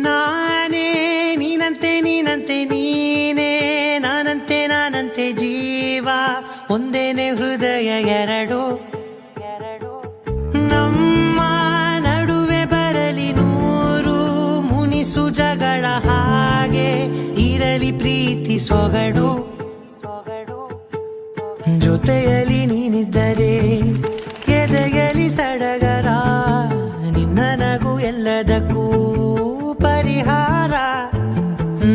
ನಾನೇ ನೀನಂತೆ ನೀನಂತೆ ನೀನೇ ನಾನಂತೆ ನಾನಂತೆ ಜೀವ ಒಂದೇನೆ ಹೃದಯ ಎರಡು ನಮ್ಮ ನಡುವೆ ಬರಲಿ ನೂರು ಮುನಿಸು ಜಗಳ ಹಾಗೆ ಇರಲಿ ಪ್ರೀತಿ ಸೊಗಡು ಜೊತೆಯಲ್ಲಿ ನೀನಿದ್ದರೆ ಎದೆಯಲಿ ಸಡಗರ ನಿನ್ನ ನಗು ಎಲ್ಲದಕ್ಕೂ ಪರಿಹಾರ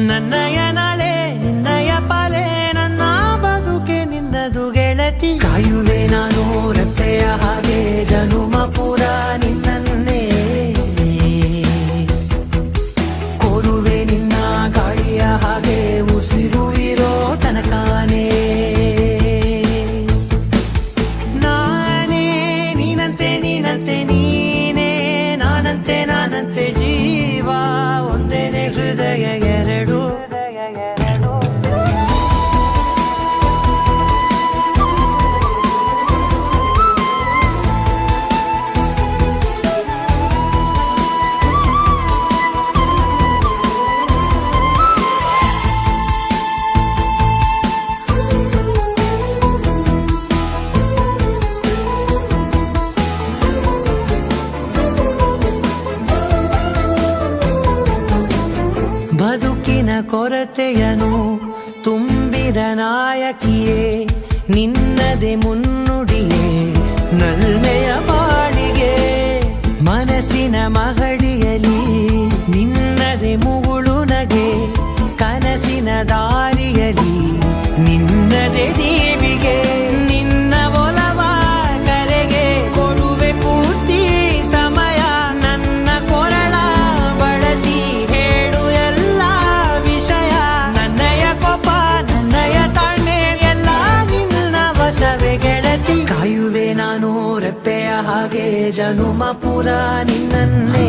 ನನ್ನಯ ನಾಳೆ ನಿನ್ನಯ ಪಾಲೆ ನನ್ನ ಬದುಕೆ ನಿನ್ನದು ಗೆಳತಿ ಕಾಯುವೆ ನಾನು ರೆಪ್ಪೆಯ ಹಾಗೆ ಜನುಮ ಪುರ ನಿನ್ನನ್ನೇ ಕೋರುವೆ ನಿನ್ನ ಗಾಳಿಯ ಹಾಗೆ ಉಸಿರು ಇರೋ ತನಕಾನೇ ನಾನೇ ನೀನಂತೆ ನೀನಂತೆ ನೀನೇ ನಾನಂತೆ ನಾನಂತೆ ಜೀವ ಒಂದೇನೆ ಹೃದಯ ಎರಡು ಬದುಕಿನ ಕೊರತೆಯನು ತುಂಬಿದ ನಾಯಕಿಯೇ ನಿನ್ನದೆ ಮುನ್ನುಡಿಯೇ ನಲ್ಮೆಯ ಬಾಳಿಗೆ ಮನಸ್ಸಿನ ಮಹಡಿಯಲಿ ನಿನ್ನದೆ ಮುಗುಳು ನಗೆ ಕನಸಿನ ದಾರಿಯಲಿ ನಿನ್ನದೆ ದೀವಿಗೆ ನಿನ್ನ ಒಲವ ಕರೆಗೆ ಕೊಡುವೆ ಪೂರ್ತಿ ಸಮಯ ನನ್ನ ಕೊರಳ ಬಳಸಿ ಹೇಳು ಎಲ್ಲ ವಿಷಯ ನನ್ನಯ ಕೋಪ ನನ್ನಯ ತಾಳ್ಮೆ ಎಲ್ಲ ನಿನ್ನ ವಶವೇ ಗೆಳತಿ ಕಾಯುವೆ ನಾನು ರೆಪ್ಪೆಯ ಹಾಗೆ ಜನುಮ ಪುರ ನಿನ್ನನ್ನೇ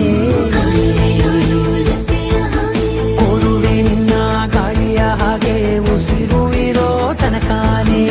ಕೋರುವೆ ನಿನ್ನ ಗಾಳಿಯ ಹಾಗೆ ಉಸಿರು ಇರೋ ತನಕಾನೇ